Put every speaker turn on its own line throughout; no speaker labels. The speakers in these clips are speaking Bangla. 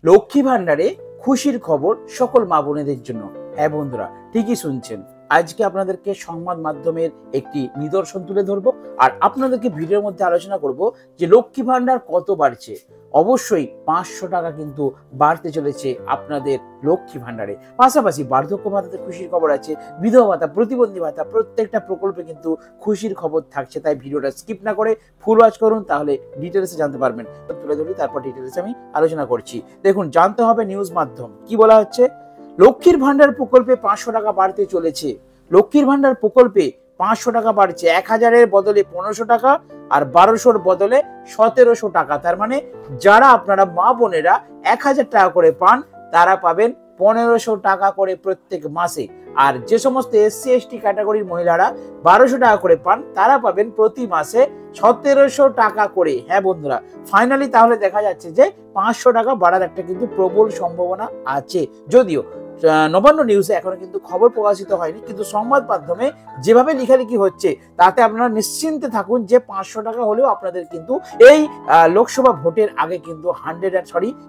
লক্ষ্মী ভান্ডারে খুশির খবর সকল মা বোনেদের জন্য। হ্যাঁ বন্ধুরা, ঠিকই শুনছেন। আজকে আপনাদেরকে সংবাদ মাধ্যমের একটি নিদর্শন তুলে ধরবো আর আপনাদেরকে ভিডিওর মধ্যে আলোচনা করব যে লক্ষ্মী ভান্ডার কত বাড়ছে। অবশ্যই 500 টাকা কিন্তু বাড়তে চলেছে আপনাদের লক্ষ্মী ভান্ডারে। পাশাপাশি বার্ধক্য ভাতাতে খুশির খবর আছে, বিধবা ভাতা, প্রতিবন্ধী ভাতা, প্রত্যেকটা প্রকল্পে কিন্তু খুশির খবর থাকছে। তাই ভিডিওটা স্কিপ না করে ফুল ওয়াচ করুন, তাহলে ডিটেলসে জানতে পারবেন। তুলে ধরি, তারপর ডিটেলসে আমি আলোচনা করছি। দেখুন, জানতে হবে নিউজ মাধ্যম কি বলা হচ্ছে। লক্ষ্মীর ভান্ডার প্রকল্পে 500 টাকা বাড়তে চলেছে। লক্ষ্মীর ভান্ডার প্রকল্পে 500 টাকা বাড়ছে। 1000-এর বদলে 1500 টাকা আর 1200-র বদলে 1700 টাকা। তার মানে যারা আপনারা মা বোনেরা 1000 টাকা করে পান, তারা পাবেন 1500 টাকা করে প্রত্যেক মাসে। আর যে সমস্ত SC ST ক্যাটাগরির মহিলারা 1200 টাকা করে পান, তারা পাবেন প্রতি মাসে 1700 টাকা করে। হ্যাঁ বন্ধুরা, ফাইনালি তাহলে দেখা যাচ্ছে যে 500 টাকা বাড়ার একটা কিন্তু প্রবল সম্ভাবনা আছে। যদিও নবান্ন নিউজে এখনো কিন্তু খবর প্রকাশিত হয়নি, কিন্তু সংবাদ মাধ্যমে যেভাবে লেখালেখি হচ্ছে তাতে আপনারা নিশ্চিন্তে থাকুন যে 500 টাকা হলেও আপনাদের কিন্তু এই লোকসভা ভোটের আগে কিন্তু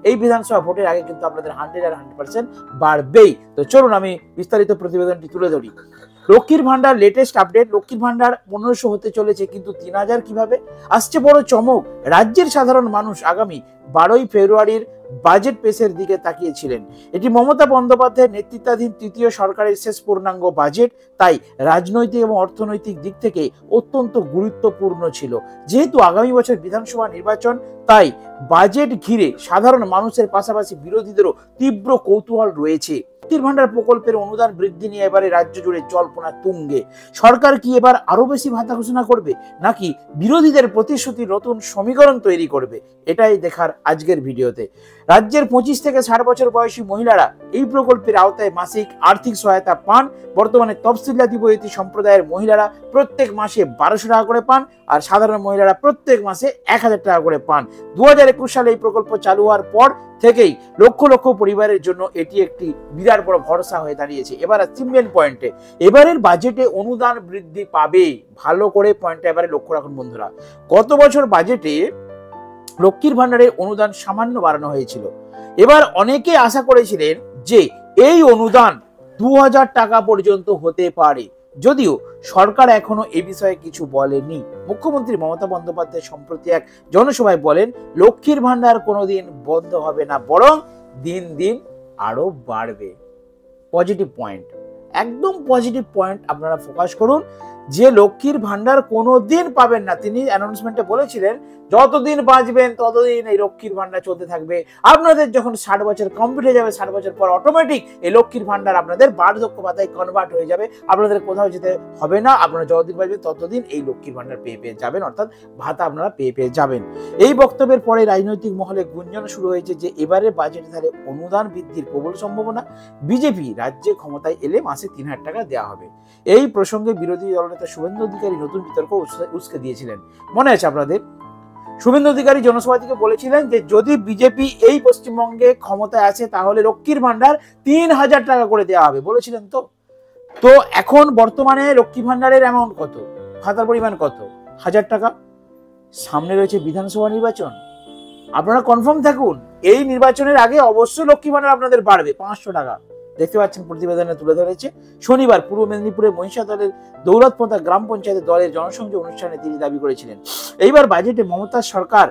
এই বিধানসভা ভোটের আগে কিন্তু আপনাদের 100% বাড়বেই। তো চলুন আমি বিস্তারিত প্রতিবেদনটি তুলে ধরি। লক্ষ্মীর ভান্ডার লেটেস্ট আপডেট। লক্ষ্মীর ভান্ডার 1500 হতে চলেছে, কিন্তু 3000 কিভাবে আসছে? বড় চমক। রাজ্যের সাধারণ মানুষ আগামী 12ই ফেব্রুয়ারির বাজেট পেশের দিকে তাকিয়েছিলেন। এটি মমতা বন্দ্যোপাধ্যায়ের নেতৃত্বাধীন তৃতীয় সরকারের শেষ পূর্ণাঙ্গ বাজেট, তাই রাজনৈতিক এবং অর্থনৈতিক দিক থেকে অত্যন্ত গুরুত্বপূর্ণ ছিল। যেহেতু আগামী বছর বিধানসভা নির্বাচন, তাই বাজেট ঘিরে সাধারণ মানুষের পাশাপাশি বিরোধীদেরও তীব্র কৌতূহল রয়েছে। লক্ষ্মীর ভান্ডার প্রকল্পের অনুদান বৃদ্ধি নিয়ে এবারে রাজ্য জুড়ে জল্পনা তুঙ্গে। সরকার কি এবার আরো বেশি ভাতা ঘোষণা করবে, নাকি বিরোধীদের প্রতিশ্রুতির নতুন সমীকরণ তৈরি করবে? এটাই দেখার আজকের ভিডিওতে। রাজ্যের 25 থেকে 60 বছর বয়সী মহিলারা এই প্রকল্পের আওতায় মাসিক আর্থিক সহায়তা পান। বর্তমানে তফসিল জাতি উপজাতি সম্প্রদায়ের মহিলারা প্রত্যেক মাসে 1200 টাকা করে পান, আর সাধারণ মহিলারা প্রত্যেক মাসে 1000 টাকা করে পান। 2021 সালে এই প্রকল্প চালু হওয়ার পর থেকেই লক্ষ লক্ষ পরিবারের জন্য এটি একটি বিরাট বড় ভরসা হয়ে দাঁড়িয়েছে। এবার আসছি মেন পয়েন্টে। এবারের বাজেটে অনুদান বৃদ্ধি পাবে। ভালো করে পয়েন্টটা এবারে লক্ষ্য রাখুন বন্ধুরা। গত বছর বাজেটে লক্ষ্মীর ভান্ডারের অনুদান সামান্য বাড়ানো হয়েছিল। এবার অনেকে আশা করেছিলেন যে এই অনুদান 2000 টাকা পর্যন্ত হতে পারে, যদিও সরকার এখনো এ বিষয়ে কিছু বলেনি। মুখ্যমন্ত্রী মমতা বন্দ্যোপাধ্যায় সম্প্রতি এক জনসভায় বলেন, লক্ষ্মীর ভান্ডার কোনোদিন বন্ধ হবে না, বরং দিন দিন আরো বাড়বে। পজিটিভ পয়েন্ট, একদম পজিটিভ পয়েন্ট আপনারা ফোকাস করুন যে লক্ষ্মীর ভান্ডার কোনোদিন পাবেন না। তিনি অ্যানাউন্সমেন্টে বলেছিলেন, যতদিন বাঁচবেন ততদিন এই লক্ষ্মীর ভান্ডার চলতে থাকবে। আপনাদের যখন 60 বছর কমপ্লিট হয়ে যাবে, 60 বছর পর অটোমেটিক এই লক্ষ্মীর ভান্ডার আপনাদের বার্ধক্য ভাতায় কনভার্ট হয়ে যাবে। আপনাদের কোথাও যেতে হবে না। আপনারা যতদিন বাঁচবেন ততদিন এই লক্ষ্মীর ভান্ডার পেয়ে যাবেন, অর্থাৎ ভাতা আপনারা পেয়ে যাবেন। এই বক্তব্যের পরে রাজনৈতিক মহলে গুঞ্জন শুরু হয়েছে যে এবারে বাজেটে তাহলে অনুদান বৃদ্ধির প্রবল সম্ভাবনা। বিজেপি রাজ্যে ক্ষমতায় এলে মাসে 3000 টাকা দেওয়া হবে। এই প্রসঙ্গে বিরোধী দলনেতা শুভেন্দু অধিকারী নতুন বিতর্ক উস্কে দিয়েছিলেন। মনে আছে আপনাদের? শুভেন্দু অধিকারী জনসভা থেকে বলেছিলেন যে যদি বিজেপি এই পশ্চিমবঙ্গে ক্ষমতায় আসে তাহলে লক্ষ্মীর ভান্ডার 3000 টাকা করে দেওয়া হবে, বলেছিলেন তো। তো এখন বর্তমানে লক্ষ্মী ভান্ডারের অ্যামাউন্ট কত, ভাতার পরিমাণ কত? 1000 টাকা। সামনে রয়েছে বিধানসভা নির্বাচন। আপনারা কনফার্ম থাকুন, এই নির্বাচনের আগে অবশ্যই লক্ষ্মী ভান্ডার আপনাদের বাড়বে 500 টাকা। দেখতে পাচ্ছেন প্রতিবেদনে তুলে ধরেছে। শনিবার পূর্ব মেদিনীপুরের মহিষাদলের দৌলতপন্থা গ্রাম পঞ্চায়েতের দলের জনসংযোগ অনুষ্ঠানে তিনি দাবি করেছিলেন, এইবার বাজেটে মমতা সরকার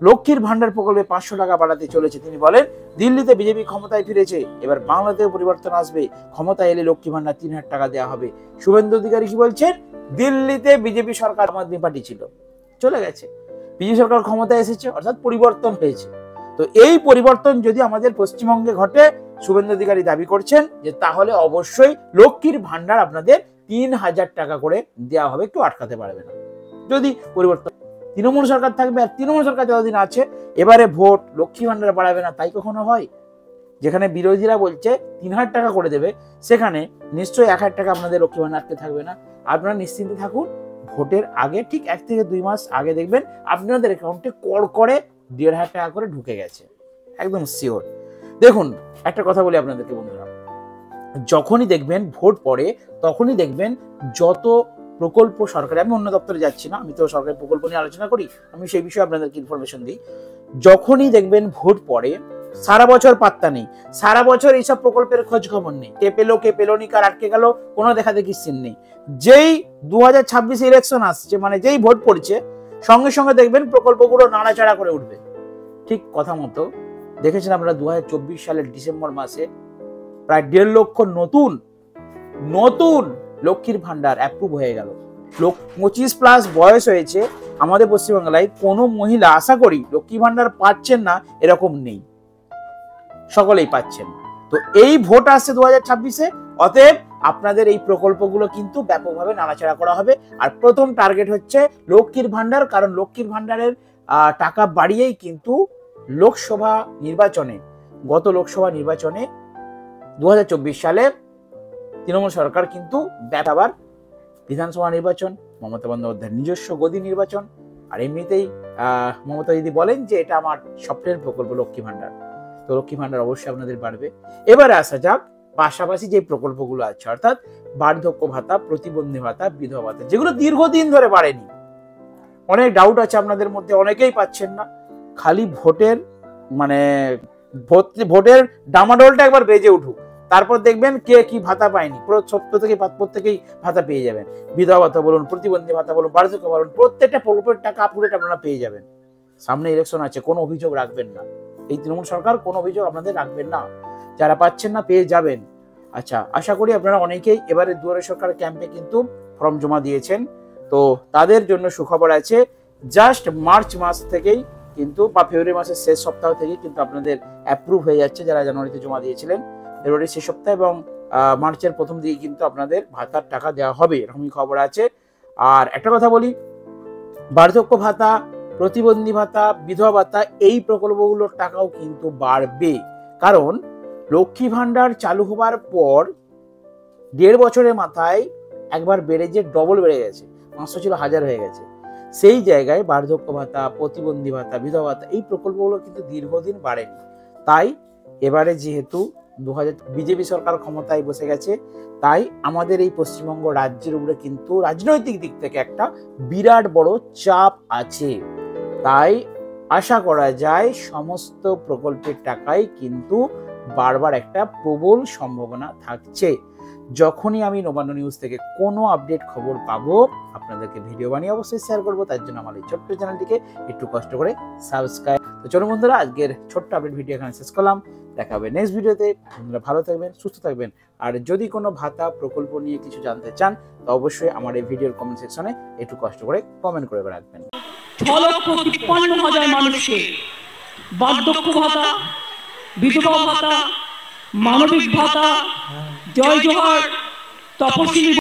লক্ষ্মীর ভান্ডার প্রকল্পে 500 টাকা বাড়াতে চলেছে। তিনি বলেন, দিল্লিতে বিজেপি ক্ষমতায় ফিরেছে, এবার বাংলাতেও পরিবর্তন আসবে। ক্ষমতায় এলে লক্ষ্মী ভান্ডার 3000 টাকা দেওয়া হবে। শুভেন্দু অধিকারী কি বলছেন? দিল্লিতে বিজেপি সরকার, আম আদমি পার্টি ছিল, চলে গেছে, বিজেপি সরকার ক্ষমতায় এসেছে, অর্থাৎ পরিবর্তন হয়েছে। তো এই পরিবর্তন যদি আমাদের পশ্চিমবঙ্গে ঘটে, শুভেন্দু অধিকারী দাবি করছেন যে তাহলে অবশ্যই লক্ষ্মীর ভান্ডার আপনাদের 3000 টাকা করে দেওয়া হবে, একটু আটকাতে পারবে না যদি পরিবর্তন। তৃণমূল সরকার থাকবে, আর তৃণমূল সরকার যতদিন আছে এবারে ভোট, লক্ষ্মী ভান্ডার বাড়াবে না, তাই কখনো হয়? যেখানে বিরোধীরা বলছে 3000 টাকা করে দেবে, সেখানে নিশ্চয়ই 1000 টাকা আপনাদের লক্ষ্মী ভান্ডার আটকে থাকবে না। আপনারা নিশ্চিন্তে থাকুন, ভোটের আগে ঠিক 1 থেকে 2 মাস আগে দেখবেন আপনাদের অ্যাকাউন্টে কড় করে 1500 টাকা করে ঢুকে গেছে, একদম শিওর। দেখুন, একটা কথা বলি আপনাদেরকে বন্ধুরা, যখনই দেখবেন ভোট পড়ে তখনই দেখবেন যত প্রকল্প সরকারি, আমি অন্য দপ্তরে যাচ্ছি না, আমি তো সরকারি প্রকল্প নিয়ে আলোচনা করি, আমি সেই বিষয়ে আপনাদেরকে ইনফরমেশন দিই। যখনই দেখবেন ভোট পড়ে সারা বছর পাত্তা নেই, সারা বছর এইসব প্রকল্পের খোঁজ খবর নেই, কে পেলো নি, কার আটকে গেল, কোনো দেখা দেখি সিন নেই। যেই 2026 ইলেকশন আসছে, মানে যেই ভোট পড়ছে, সঙ্গে সঙ্গে দেখবেন প্রকল্পগুলো নাড়াচাড়া করে উঠবে। ঠিক কথা মতো দেখেছেন আমরা 2024 সালের ডিসেম্বর মাসে প্রায় 1.5 লক্ষ নতুন লক্ষ্মীর ভান্ডার অ্যাপ্রুভ হয়ে গেল। 25+ বয়স হয়েছে আমাদের পশ্চিমবাংলায় কোনো মহিলা আশা করি লক্ষ্মী ভান্ডার পাচ্ছেন না এরকম নেই, সকলেই পাচ্ছেন। তো এই ভোট আসছে 2026-এ, অতএব আপনাদের এই প্রকল্পগুলো কিন্তু ব্যাপকভাবে নাড়াচাড়া করা হবে। আর প্রথম টার্গেট হচ্ছে লক্ষ্মীর ভান্ডার, কারণ লক্ষ্মীর ভান্ডারের টাকা বাড়িয়েই কিন্তু লোকসভা নির্বাচনে, গত লোকসভা নির্বাচনে 2024 সালে তৃণমূল সরকার কিন্তু আবার বিধানসভা নির্বাচন, মমতা বন্দ্যোপাধ্যায়ের নিজস্ব গদি নির্বাচন, আর এমনিতেই মমতা দিদি বলেন যে এটা আমার স্বপ্নের প্রকল্প লক্ষ্মী ভান্ডার। তো লক্ষ্মী ভান্ডার অবশ্যই আপনাদের বাড়বে। এবারে আসা যাক পাশাপাশি যে প্রকল্পগুলো আছে, অর্থাৎ বার্ধক্য ভাতা, প্রতিবন্ধী ভাতা, বিধবা ভাতা, যেগুলো দীর্ঘদিন ধরে বাড়েনি। অনেক ডাউট আছে আপনাদের মধ্যে, অনেকেই পাচ্ছেন না। খালি ভোটের ডামাডোলটা একবার বেজে উঠুক, তারপর দেখবেন কে কি ভাতা পায়নি, প্রত্যেকেই ভাতা পেয়ে যাবেন। বিধবা ভাতা বলুন, প্রতিবন্ধী ভাতা বলুন, বার্ধক্য বলুন, প্রত্যেকটা প্রকল্পের টাকা আপনারা পেয়ে যাবেন। সামনে ইলেকশন আছে, কোনো অভিযোগ রাখবেন না, এই তৃণমূল সরকার কোনো অভিযোগ আপনাদের রাখবেন না, যারা পাচ্ছেন না পেয়ে যাবেন। আচ্ছা, আশা করি আপনারা অনেকেই এবারে দুয়ারে সরকার ক্যাম্পে কিন্তু ফর্ম জমা দিয়েছেন। তো তাদের জন্য সুখবর আছে, জাস্ট মার্চ মাস থেকেই কিন্তু বা ফেব্রুয়ারি মাসের শেষ সপ্তাহ থেকেই কিন্তু আপনাদের অ্যাপ্রুভ হয়ে যাচ্ছে, যারা জানুয়ারিতে জমা দিয়েছিলেন। ফেব্রুয়ারির শেষ সপ্তাহ এবং মার্চের প্রথম দিকে কিন্তু আপনাদের ভাতার টাকা দেওয়া হবে, এরকমই খবর আছে। আর একটা কথা বলি, বার্ধক্য ভাতা, প্রতিবন্ধী ভাতা, বিধবা ভাতা, এই প্রকল্পগুলোর টাকাও কিন্তু বাড়বে। কারণ লক্ষ্মী ভান্ডার চালু হবার পর 1.5 বছরের মাথায় একবার বেড়ে যে ডবল বেড়ে গেছে, 500 ছিল 1000 হয়ে গেছে। সেই জায়গায় বার্ধক্য ভাতা, প্রতিবন্ধী ভাতা, বিধবা ভাতা, এই প্রকল্পগুলো কিন্তু দীর্ঘদিন বাড়েনি। তাই এবারে যেহেতু বিজেপি সরকার ক্ষমতায় বসে গেছে, তাই আমাদের এই পশ্চিমবঙ্গ রাজ্যের উপরে কিন্তু রাজনৈতিক দিক থেকে একটা বিরাট বড় চাপ আছে। তাই আশা করা যায় সমস্ত প্রকল্পের টাকাই কিন্তু বারবার একটা প্রবল সম্ভাবনা থাকছে। যখনই আমি নবান্ন নিউজ থেকে কোনো আপডেট খবর পাবো আপনাদেরকে ভিডিও বানিয়ে অবশ্যই শেয়ার করবো। তার জন্য আমার এই ছোট্ট চ্যানেলটিকে একটু কষ্ট করে সাবস্ক্রাইব। তো চলুন বন্ধুরা, আজকের ছোট্ট আপডেট ভিডিও এখানে শেষ করলাম। দেখা হবে নেক্সট ভিডিওতে। বন্ধুরা ভালো থাকবেন, সুস্থ থাকবেন। আর যদি কোনো ভাতা প্রকল্প নিয়ে কিছু জানতে চান তো অবশ্যই আমার এই ভিডিওর কমেন্ট সেকশনে একটু কষ্ট করে কমেন্ট করে রাখবেন।
6,53,000 মানুষকে বার্ধক্য ভাতা, বিধবা ভাতা, মানবিক ভাতা, জয় জোহার, তপশিলি